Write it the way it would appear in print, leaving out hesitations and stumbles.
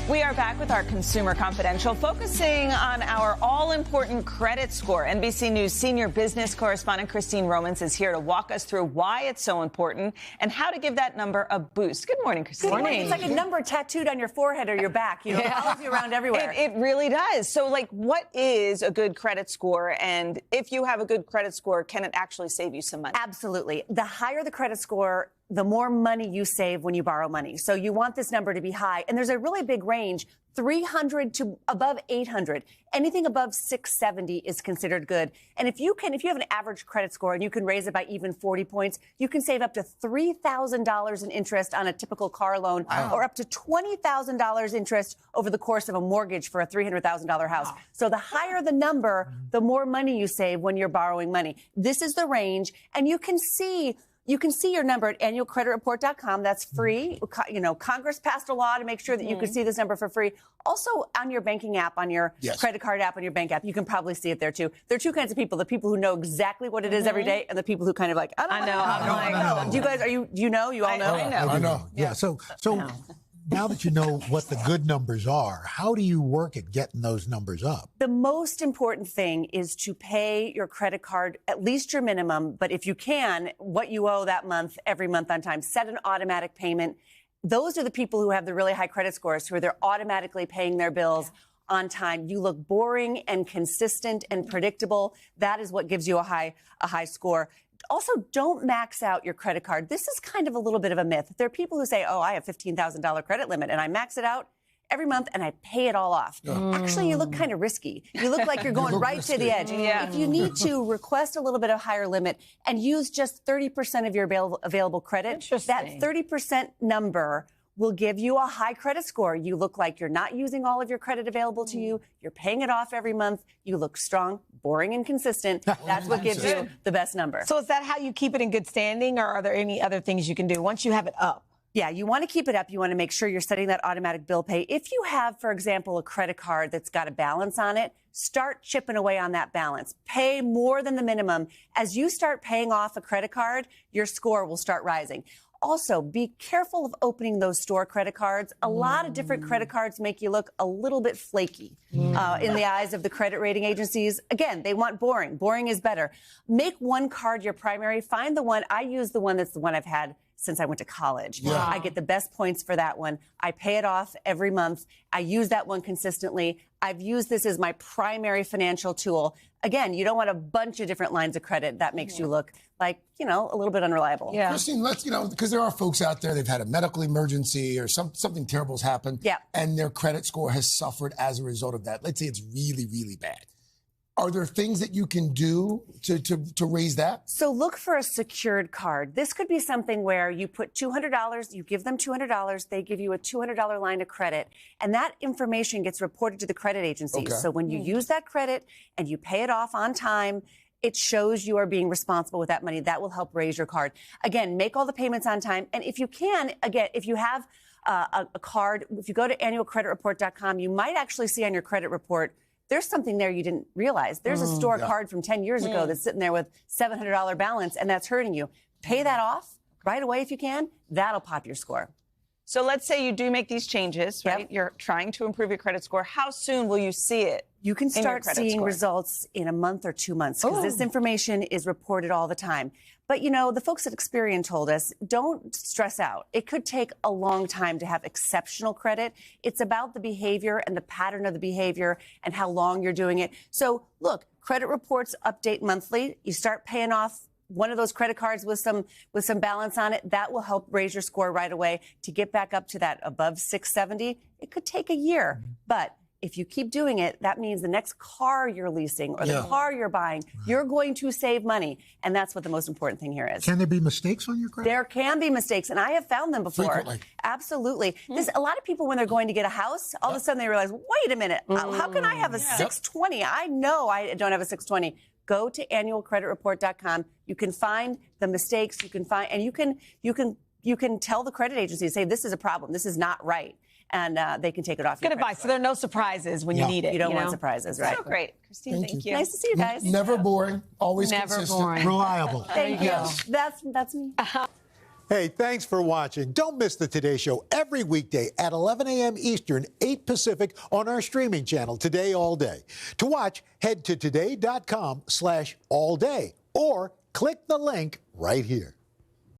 We are back with our Consumer Confidential, focusing on our all-important credit score. NBC News senior business correspondent Christine Romans is here to walk us through why it's so important and how to give that number a boost. Good morning, Christine. Good morning. It's like a number tattooed on your forehead or your back. You know, it follows you around everywhere. It really does. So, like, what is a good credit score? And if you have a good credit score, can it actually save you some money? Absolutely. The higher the credit score, the more money you save when you borrow money. So you want this number to be high. And there's a really big range, 300 to above 800. Anything above 670 is considered good. And if you have an average credit score and you can raise it by even 40 points, you can save up to $3,000 in interest on a typical car loan, or up to $20,000 interest over the course of a mortgage for a $300,000 house. Wow. So the higher the number, the more money you save when you're borrowing money. This is the range, and you can see your number at annualcreditreport.com. That's free. You know, Congress passed a law to make sure that you can see this number for free. Also, on your banking app, on your credit card app, on your bank app, you can probably see it there, too. There are two kinds of people, the people who know exactly what it is every day and the people who kind of like, I know. Do you guys, do you know? You all know? I know. Yeah. So now that you know what the good numbers are, how do you work at getting those numbers up? The most important thing is to pay your credit card at least your minimum, but if you can, what you owe that month, every month on time. Set an automatic payment. Those are the people who have the really high credit scores, who they're automatically paying their bills on time. You look boring and consistent and predictable. That is what gives you a high score. Also, don't max out your credit card. This is kind of a little bit of a myth. There are people who say, I have $15,000 credit limit and I max it out every month and I pay it all off. Actually, you look kind of risky. You look like you're going right to the edge. If you need to request a little bit of higher limit and use just 30% of your available credit, that 30% number will give you a high credit score. You look like you're not using all of your credit available to you. You're paying it off every month. You look strong, boring, and consistent. That's what gives you the best number. So is that how you keep it in good standing, or are there any other things you can do once you have it up? Yeah, you want to keep it up. You want to make sure you're setting that automatic bill pay. If you have, for example, a credit card that's got a balance on it, start chipping away on that balance. Pay more than the minimum. As you start paying off a credit card, your score will start rising. Also, be careful of opening those store credit cards. A lot of different credit cards make you look a little bit flaky in the eyes of the credit rating agencies. Again, they want boring. Boring is better. Make one card your primary. Find the one. I use the one that's the one I've had since I went to college. I get the best points for that one. I pay it off every month. I use that one consistently. I've used this as my primary financial tool. Again, you don't want a bunch of different lines of credit. That makes you look like, a little bit unreliable. Yeah. Christine, let's, because there are folks out there, they've had a medical emergency or something terrible has happened. And their credit score has suffered as a result of that. Let's say it's really, really bad. Are there things that you can do to raise that? So look for a secured card. This could be something where you put $200, you give them $200, they give you a $200 line of credit, and that information gets reported to the credit agencies. So when you use that credit and you pay it off on time, it shows you are being responsible with that money. That will help raise your card. Again, make all the payments on time. And if you can, again, if you have a card, if you go to annualcreditreport.com, you might actually see on your credit report there's something there you didn't realize. There's a store card from 10 years ago that's sitting there with $700 balance, and that's hurting you. Pay that off right away if you can. That'll pop your score. So let's say you do make these changes, right? You're trying to improve your credit score. How soon will you see it? You can start seeing results in a month or 2 months because this information is reported all the time. But, the folks at Experian told us, don't stress out. It could take a long time to have exceptional credit. It's about the behavior and the pattern of the behavior and how long you're doing it. So, look, credit reports update monthly. You start paying off one of those credit cards with some balance on it. That will help raise your score right away to get back up to that above 670. It could take a year, but if you keep doing it, that means the next car you're leasing or the car you're buying, you're going to save money. And that's what the most important thing here is. Can there be mistakes on your credit? There can be mistakes, and I have found them before. Frequently. Absolutely. A lot of people, when they're going to get a house, all of a sudden they realize, wait a minute, how can I have a 620? I know I don't have a 620. Go to annualcreditreport.com. You can find the mistakes. You can find, and you can tell the credit agency, say, this is a problem. This is not right. And they can take it off. Good advice. So there are no surprise when you need it. You don't want surprises, right? So great. Christine, thank you. Nice to see you guys. Never boring, always consistent. Reliable. Thank you. That's me. Hey, thanks for watching. Don't miss the Today Show every weekday at 11 a.m. Eastern, 8 Pacific on our streaming channel, Today All Day. To watch, head to today.com/allday or click the link right here.